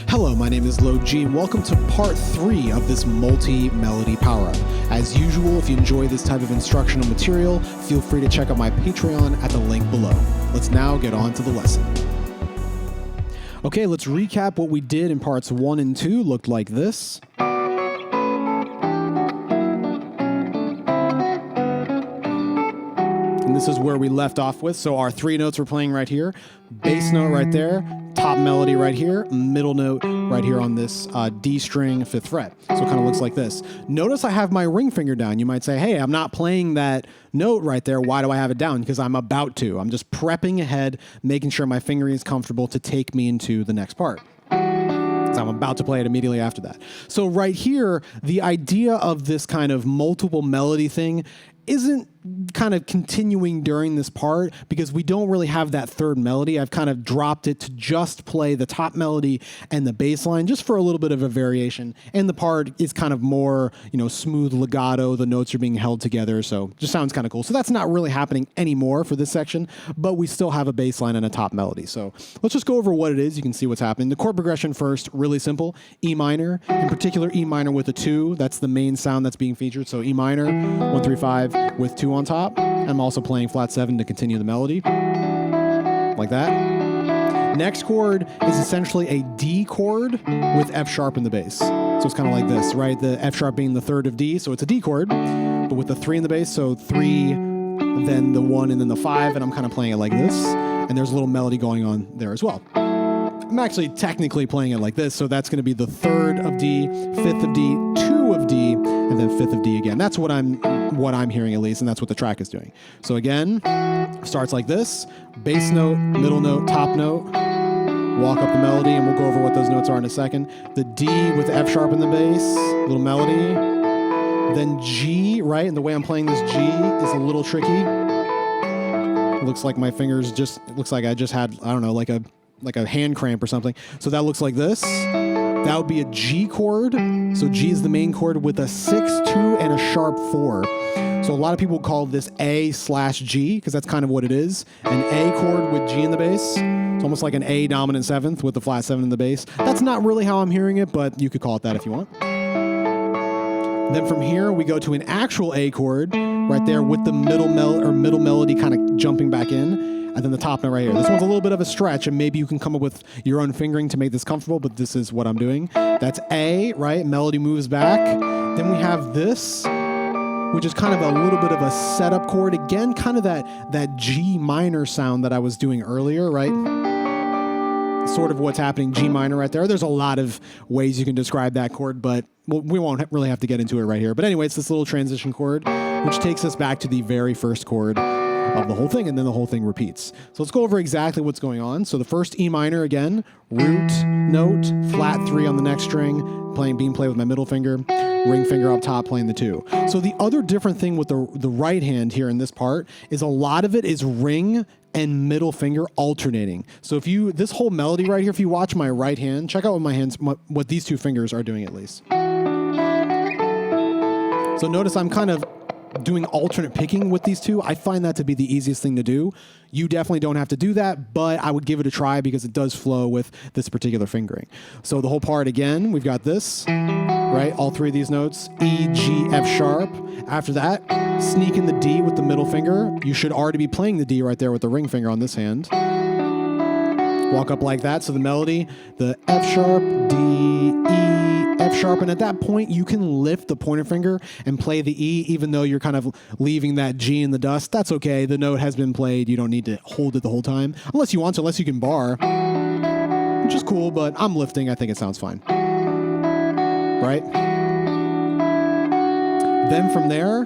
Hello, my name is LoG, and welcome to part 3 of this multi-melody power-up. As usual, if you enjoy this type of instructional material, feel free to check out my Patreon at the link below. Let's now get on to the lesson. Okay, let's recap what we did in parts 1 and 2. Looked like this. And this is where we left off with. So our 3 notes we're playing right here, bass note right there, top melody right here, middle note right here on this D string 5th fret. So it kind of looks like this. Notice I have my ring finger down. You might say, hey, I'm not playing that note right there. Why do I have it down? Because I'm about to. I'm just prepping ahead, making sure my fingering is comfortable to take me into the next part. I'm about to play it immediately after that. So right here, the idea of this kind of multiple melody thing isn't kind of continuing during this part because we don't really have that third melody. I've kind of dropped it to just play the top melody and the bass line just for a little bit of a variation. And the part is kind of more, smooth legato. The notes are being held together. So just sounds kind of cool. So that's not really happening anymore for this section, but we still have a bass line and a top melody. So let's just go over what it is. You can see what's happening. The chord progression first, really simple. E minor, in particular E minor with a 2. That's the main sound that's being featured. So E minor, 1, 3, 5 with 2 on top. I'm also playing flat 7 to continue the melody, like that. Next chord is essentially a D chord with F sharp in the bass. So it's kind of like this, right? The F sharp being the 3rd of D, so it's a D chord, but with the 3 in the bass, so 3, then the 1, and then the 5, and I'm kind of playing it like this, and there's a little melody going on there as well. I'm actually technically playing it like this, so that's going to be the 3rd of D, 5th of D, 2 of D, and then 5th of D again. That's what I'm hearing at least, and that's what the track is doing. So again, starts like this, bass note, middle note, top note, walk up the melody, and we'll go over what those notes are in a second. The D with the F sharp in the bass, little melody. Then G, right? And the way I'm playing this G is a little tricky. It looks like my fingers it looks like I just had, I don't know, like a hand cramp or something. So that looks like this. That would be a G chord. So G is the main chord with a 6, 2, and a sharp 4. So a lot of people call this A/G because that's kind of what it is. An A chord with G in the bass. It's almost like an A dominant 7th with the flat 7 in the bass. That's not really how I'm hearing it, but you could call it that if you want. Then from here, we go to an actual A chord right there with the middle melody kind of jumping back in. And then the top note right here. This one's a little bit of a stretch, and maybe you can come up with your own fingering to make this comfortable, but this is what I'm doing. That's A, right? Melody moves back. Then we have this, which is kind of a little bit of a setup chord. Again, kind of that G minor sound that I was doing earlier, right? Sort of what's happening, G minor right there. There's a lot of ways you can describe that chord, but we won't really have to get into it right here. But anyway, it's this little transition chord, which takes us back to the very first chord of the whole thing, and then the whole thing repeats. So let's go over exactly what's going on. So the first E minor again, root note, flat 3 on the next string, being played with my middle finger, ring finger up top playing the 2. So the other different thing with the right hand here in this part is a lot of it is ring and middle finger alternating. So this whole melody right here, if you watch my right hand, check out what these 2 fingers are doing at least. So notice I'm kind of doing alternate picking with these 2. I find that to be the easiest thing to do. You definitely don't have to do that, but I would give it a try because it does flow with this particular fingering. So the whole part again, we've got this, right? All 3 of these notes, E, G, F sharp. After that, sneak in the D with the middle finger. You should already be playing the D right there with the ring finger on this hand. Walk up like that. So the melody, the F sharp, D, E, F sharp. And at that point, you can lift the pointer finger and play the E, even though you're kind of leaving that G in the dust. That's okay. The note has been played. You don't need to hold it the whole time. Unless you want to, unless you can bar, which is cool, but I'm lifting. I think it sounds fine. Right? Then from there,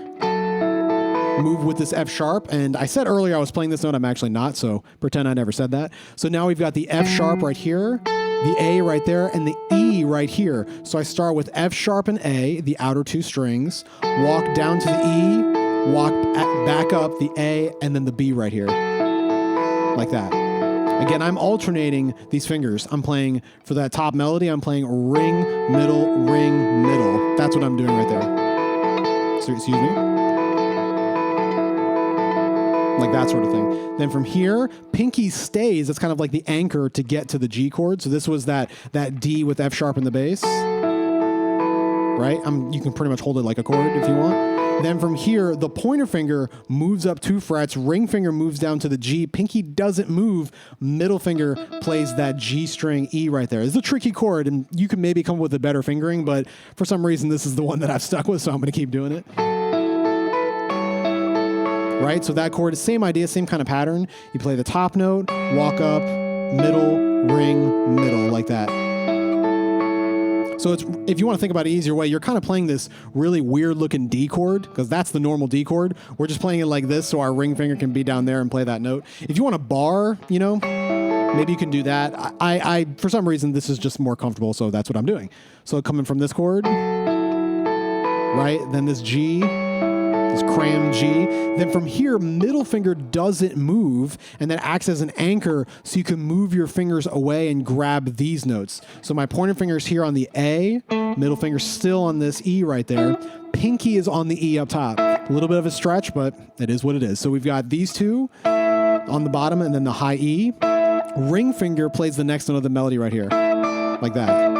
move with this F sharp. And I said earlier I was playing this note. I'm actually not, so pretend I never said that. So now we've got the F sharp right here, the A right there, and the E right here. So I start with F sharp and A, the outer 2 strings, walk down to the E, walk back up the A, and then the B right here, like that. Again, I'm alternating these fingers. I'm playing, for that top melody, I'm playing ring, middle. That's what I'm doing right there. So, excuse me. like that sort of thing. Then from here, pinky stays. It's kind of like the anchor to get to the G chord. So this was that D with F sharp in the bass, right? You can pretty much hold it like a chord if you want. Then from here, the pointer finger moves up 2 frets, ring finger moves down to the G, pinky doesn't move, middle finger plays that G string E right there. It's a tricky chord, and you can maybe come up with a better fingering, but for some reason, this is the one that I've stuck with, so I'm gonna keep doing it. Right, so that chord is same idea, same kind of pattern. You play the top note, walk up, middle, ring, middle, like that. So if you want to think about it easier way, you're kind of playing this really weird looking D chord, because that's the normal D chord. We're just playing it like this so our ring finger can be down there and play that note. If you want a bar, you know, maybe you can do that. I for some reason, this is just more comfortable, so that's what I'm doing. So coming from this chord, right, then this G, this cram G. Then from here, middle finger doesn't move, and that acts as an anchor so you can move your fingers away and grab these notes. So my pointer finger is here on the A, middle finger still on this E right there. Pinky is on the E up top. A little bit of a stretch, but it is what it is. So we've got these two on the bottom and then the high E. Ring finger plays the next note of the melody right here, like that.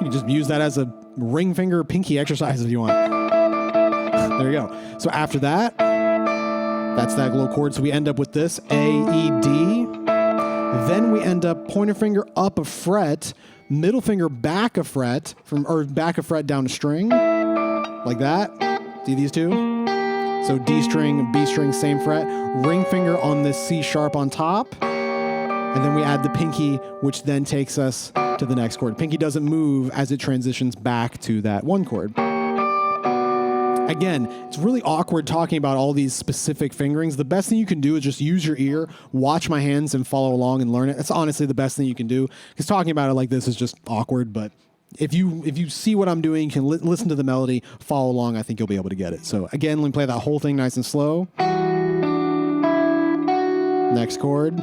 You can just use that as a ring finger pinky exercise if you want. There you go. So after that, that's that little chord. So we end up with this, A, E, D. Then we end up pointer finger up a fret, middle finger back a fret, back a fret down a string, like that. See these two? So D string, B string, same fret. Ring finger on this C sharp on top. And then we add the pinky, which then takes us to the next chord. Pinky doesn't move as it transitions back to that one chord. Again, it's really awkward talking about all these specific fingerings. The best thing you can do is just use your ear, watch my hands, and follow along and learn it. That's honestly the best thing you can do, because talking about it like this is just awkward. But if you see what I'm doing, you can listen to the melody, follow along, I think you'll be able to get it. So again, let me play that whole thing nice and slow. Next chord.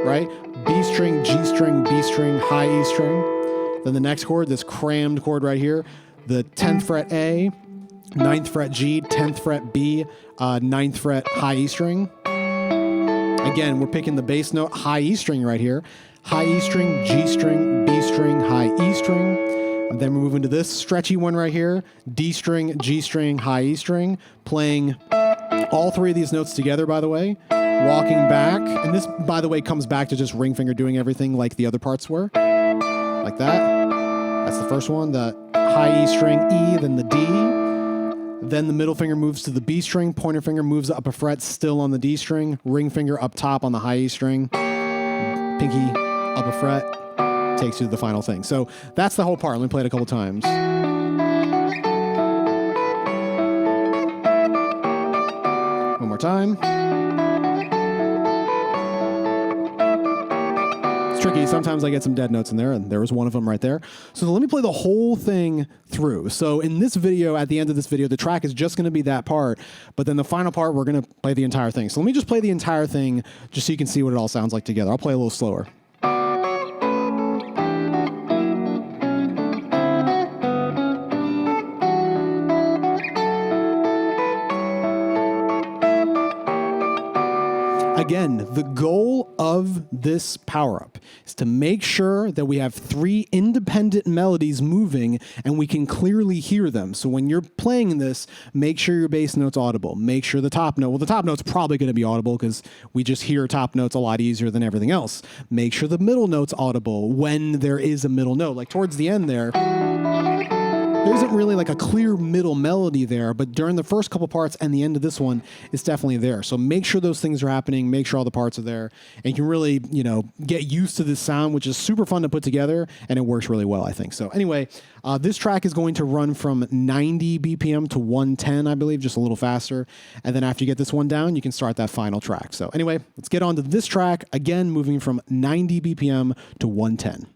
Right? B string, G string, B string, high E string. Then the next chord, this crammed chord right here. The 10th fret A, 9th fret G, 10th fret B, 9th fret high E string. Again, we're picking the bass note, high E string right here. High E string, G string, B string, high E string. And then we're moving to this stretchy one right here. D string, G string, high E string. Playing all three of these notes together, by the way. Walking back. And this, by the way, comes back to just ring finger doing everything like the other parts were. Like that. That's the first one. The high E string, E, then the D. Then the middle finger moves to the B string. Pointer finger moves up a fret, still on the D string. Ring finger up top on the high E string. Pinky up a fret. Takes you to the final thing. So that's the whole part. Let me play it a couple times. One more time. Tricky. Sometimes I get some dead notes in there, and there was one of them right there. So let me play the whole thing through. So in this video, at the end of this video, the track is just going to be that part, but then the final part, we're going to play the entire thing. So let me just play the entire thing just so you can see what it all sounds like together. I'll play a little slower. Again, the goal of this power-up is to make sure that we have 3 independent melodies moving and we can clearly hear them. So when you're playing this, make sure your bass note's audible. Make sure the top note, well, the top note's probably going to be audible because we just hear top notes a lot easier than everything else. Make sure the middle note's audible when there is a middle note. Like towards the end there isn't really like a clear middle melody there, but during the first couple parts and the end of this one, it's definitely there. So make sure those things are happening, make sure all the parts are there, and you can really, you know, get used to this sound, which is super fun to put together, and it works really well, I think. So anyway, this track is going to run from 90 BPM to 110, I believe, just a little faster. And then after you get this one down, you can start that final track. So anyway, let's get on to this track, again, moving from 90 BPM to 110.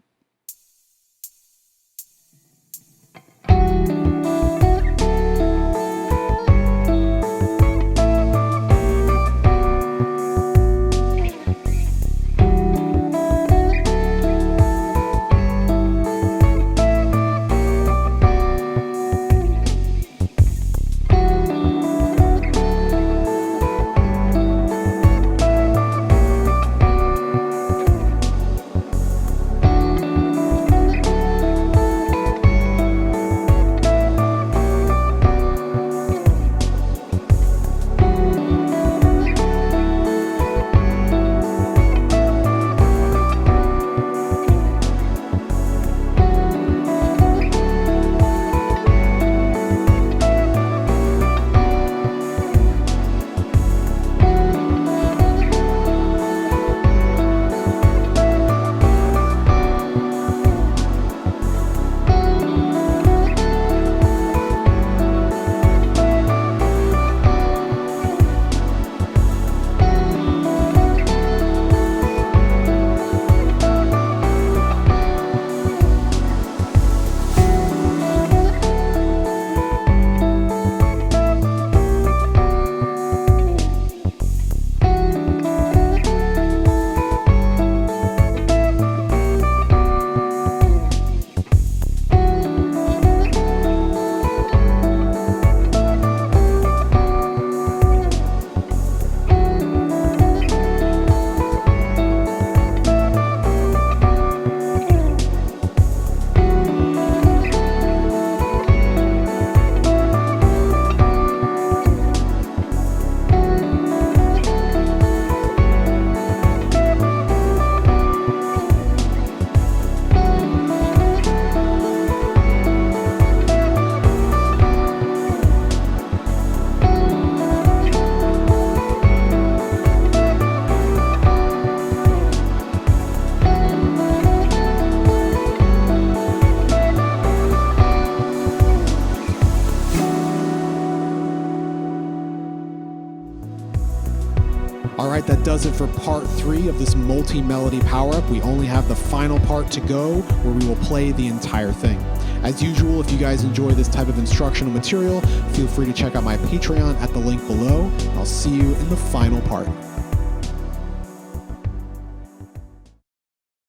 right, that does it for part 3 of this multi-melody power-up. We only have the final part to go where we will play the entire thing. As usual, if you guys enjoy this type of instructional material, feel free to check out my Patreon at the link below. I'll see you in the final part.